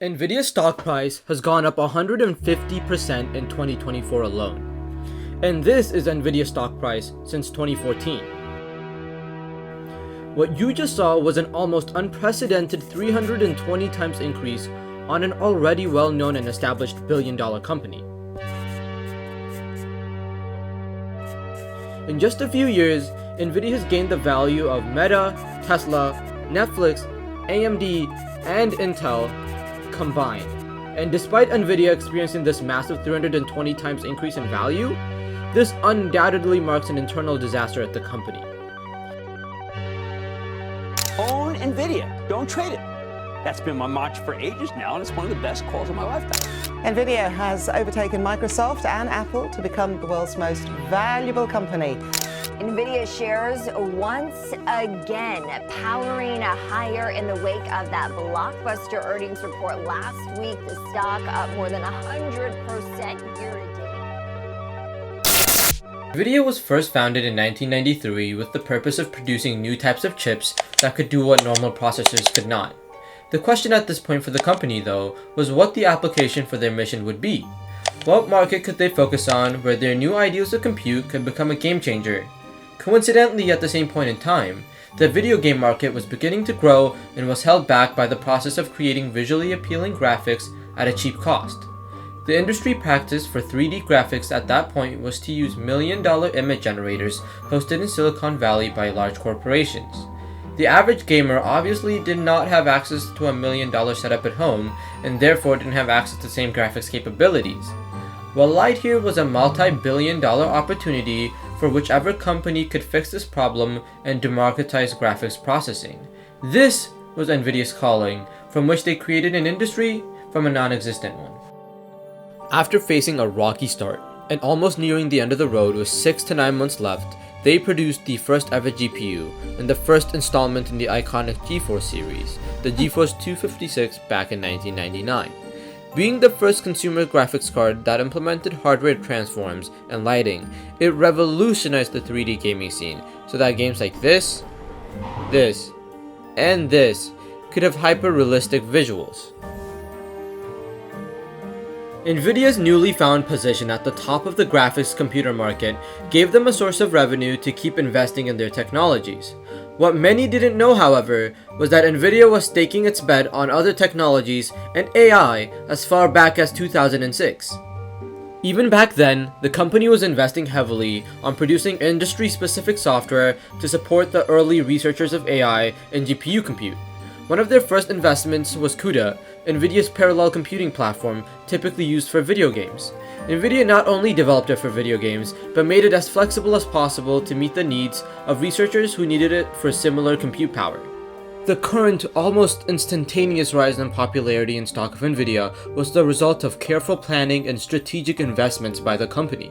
Nvidia's stock price has gone up 150% in 2024 alone. And this is Nvidia's stock price since 2014. What you just saw was an almost unprecedented 320 times increase on an already well-known and established billion-dollar company. In just a few years, Nvidia has gained the value of Meta, Tesla, Netflix, AMD, and Intel combined. And despite Nvidia experiencing this massive 320 times increase in value, this undoubtedly marks an internal disaster at the company. Own Nvidia, don't trade it. That's been my mantra for ages now, and it's one of the best calls of my lifetime. Nvidia has overtaken Microsoft and Apple to become the world's most valuable company. Nvidia shares once again powering higher in the wake of that blockbuster earnings report last week. The stock up more than 100% year to date. Nvidia was first founded in 1993 with the purpose of producing new types of chips that could do what normal processors could not. The question at this point for the company, though, was what the application for their mission would be. What market could they focus on where their new ideas of compute could become a game changer? Coincidentally, at the same point in time, the video game market was beginning to grow and was held back by the process of creating visually appealing graphics at a cheap cost. The industry practice for 3D graphics at that point was to use million-dollar image generators hosted in Silicon Valley by large corporations. The average gamer obviously did not have access to $1 million setup at home and therefore didn't have access to the same graphics capabilities. Well, light here was a multi-billion-dollar opportunity for whichever company could fix this problem and democratize graphics processing. This was Nvidia's calling, from which they created an industry from a non-existent one. After facing a rocky start and almost nearing the end of the road with 6 to 9 months left, they produced the first ever GPU and the first installment in the iconic GeForce series, the GeForce 256 back in 1999. Being the first consumer graphics card that implemented hardware transforms and lighting, it revolutionized the 3D gaming scene so that games like this, and this could have hyper-realistic visuals. Nvidia's newly found position at the top of the graphics computer market gave them a source of revenue to keep investing in their technologies. What many didn't know, however, was that Nvidia was staking its bet on other technologies and AI as far back as 2006. Even back then, the company was investing heavily on producing industry-specific software to support the early researchers of AI and GPU compute. One of their first investments was CUDA, Nvidia's parallel computing platform typically used for video games. Nvidia not only developed it for video games, but made it as flexible as possible to meet the needs of researchers who needed it for similar compute power. The current, almost instantaneous rise in popularity and stock of Nvidia was the result of careful planning and strategic investments by the company.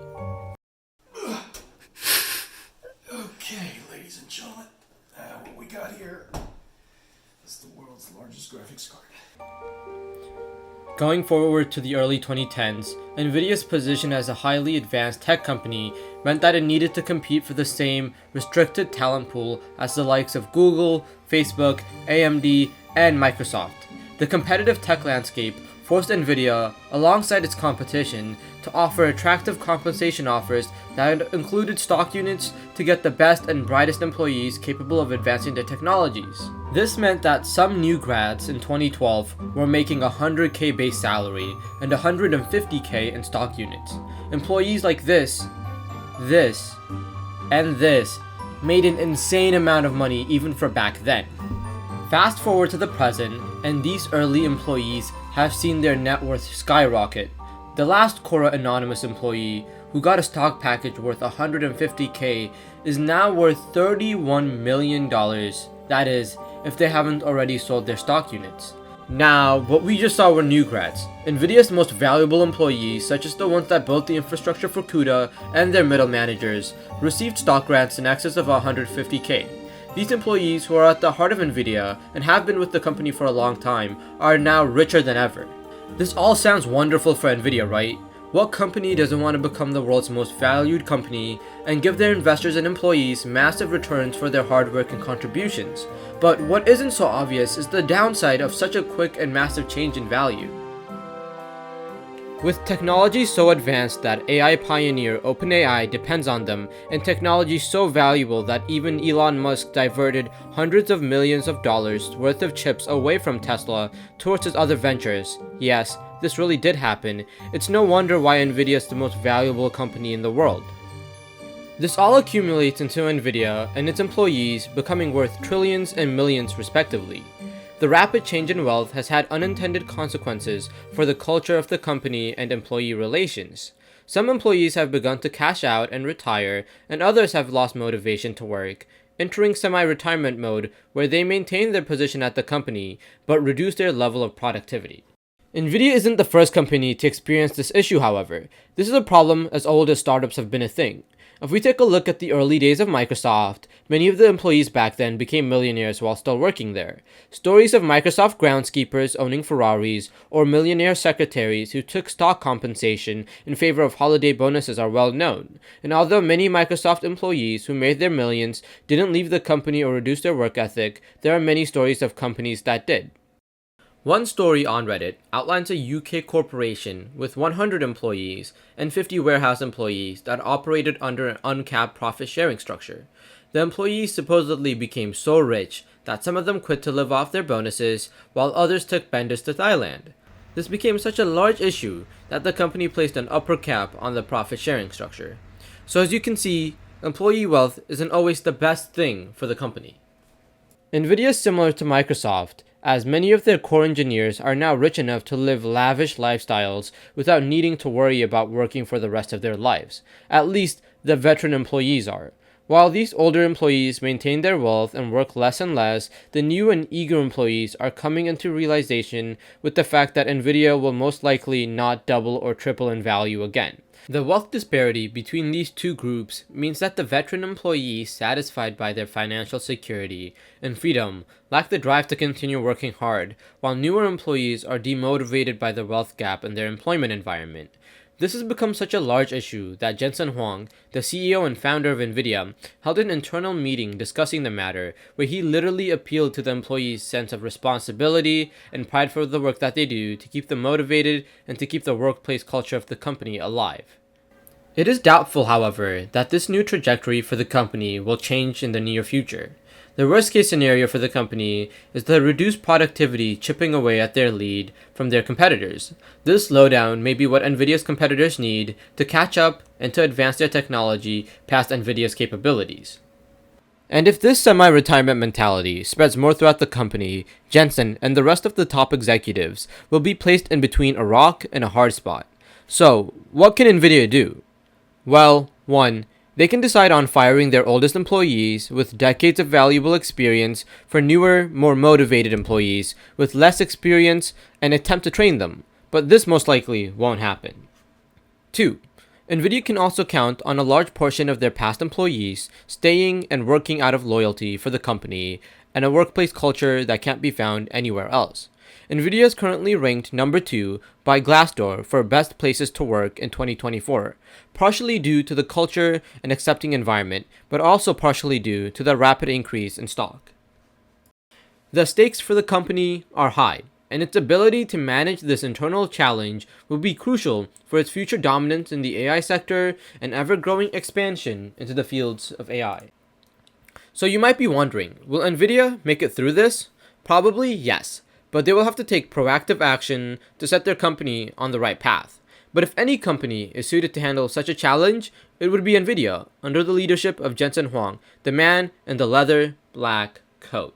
Okay, ladies and gentlemen, what we got here is the world's largest graphics card. Going forward to the early 2010s, Nvidia's position as a highly advanced tech company meant that it needed to compete for the same restricted talent pool as the likes of Google, Facebook, AMD, and Microsoft. The competitive tech landscape forced Nvidia, alongside its competition, to offer attractive compensation offers that included stock units to get the best and brightest employees capable of advancing their technologies. This meant that some new grads in 2012 were making $100K base salary and $150K in stock units. Employees like this, and this made an insane amount of money even for back then. Fast forward to the present, and these early employees have seen their net worth skyrocket. The last Quora anonymous employee, who got a stock package worth $150K, is now worth $31 million. That is, if they haven't already sold their stock units. Now, what we just saw were new grads. Nvidia's most valuable employees, such as the ones that built the infrastructure for CUDA and their middle managers, received stock grants in excess of $150K. These employees, who are at the heart of Nvidia and have been with the company for a long time, are now richer than ever. This all sounds wonderful for Nvidia, right? What company doesn't want to become the world's most valued company and give their investors and employees massive returns for their hard work and contributions? But what isn't so obvious is the downside of such a quick and massive change in value. With technology so advanced that AI pioneer OpenAI depends on them, and technology so valuable that even Elon Musk diverted hundreds of millions of dollars worth of chips away from Tesla towards his other ventures, yes, this really did happen, it's no wonder why Nvidia is the most valuable company in the world. This all accumulates into Nvidia and its employees becoming worth trillions and millions respectively. The rapid change in wealth has had unintended consequences for the culture of the company and employee relations. Some employees have begun to cash out and retire, and others have lost motivation to work, entering semi-retirement mode where they maintain their position at the company but reduce their level of productivity. Nvidia isn't the first company to experience this issue, however. This is a problem as old as startups have been a thing. If we take a look at the early days of Microsoft, many of the employees back then became millionaires while still working there. Stories of Microsoft groundskeepers owning Ferraris or millionaire secretaries who took stock compensation in favor of holiday bonuses are well known. And although many Microsoft employees who made their millions didn't leave the company or reduce their work ethic, there are many stories of companies that did. One story on Reddit outlines a UK corporation with 100 employees and 50 warehouse employees that operated under an uncapped profit-sharing structure. The employees supposedly became so rich that some of them quit to live off their bonuses, while others took benders to Thailand. This became such a large issue that the company placed an upper cap on the profit-sharing structure. So as you can see, employee wealth isn't always the best thing for the company. Nvidia is similar to Microsoft, as many of their core engineers are now rich enough to live lavish lifestyles without needing to worry about working for the rest of their lives. At least, the veteran employees are. While these older employees maintain their wealth and work less and less, the new and eager employees are coming into realization with the fact that Nvidia will most likely not double or triple in value again. The wealth disparity between these two groups means that the veteran employees satisfied by their financial security and freedom lack the drive to continue working hard, while newer employees are demotivated by the wealth gap in their employment environment. This has become such a large issue that Jensen Huang, the CEO and founder of Nvidia, held an internal meeting discussing the matter, where he literally appealed to the employees' sense of responsibility and pride for the work that they do to keep them motivated and to keep the workplace culture of the company alive. It is doubtful, however, that this new trajectory for the company will change in the near future. The worst case scenario for the company is the reduced productivity chipping away at their lead from their competitors. This slowdown may be what Nvidia's competitors need to catch up and to advance their technology past Nvidia's capabilities. And if this semi-retirement mentality spreads more throughout the company, Jensen and the rest of the top executives will be placed in between a rock and a hard spot. So, what can Nvidia do? Well, 1. They can decide on firing their oldest employees with decades of valuable experience for newer, more motivated employees with less experience and attempt to train them, but this most likely won't happen. 2. Nvidia can also count on a large portion of their past employees staying and working out of loyalty for the company and a workplace culture that can't be found anywhere else. Nvidia is currently ranked number 2 by Glassdoor for best places to work in 2024, partially due to the culture and accepting environment, but also partially due to the rapid increase in stock. The stakes for the company are high, and its ability to manage this internal challenge will be crucial for its future dominance in the AI sector and ever-growing expansion into the fields of AI. So you might be wondering, will Nvidia make it through this? Probably yes. But they will have to take proactive action to set their company on the right path. But if any company is suited to handle such a challenge, it would be Nvidia, under the leadership of Jensen Huang, the man in the leather black coat.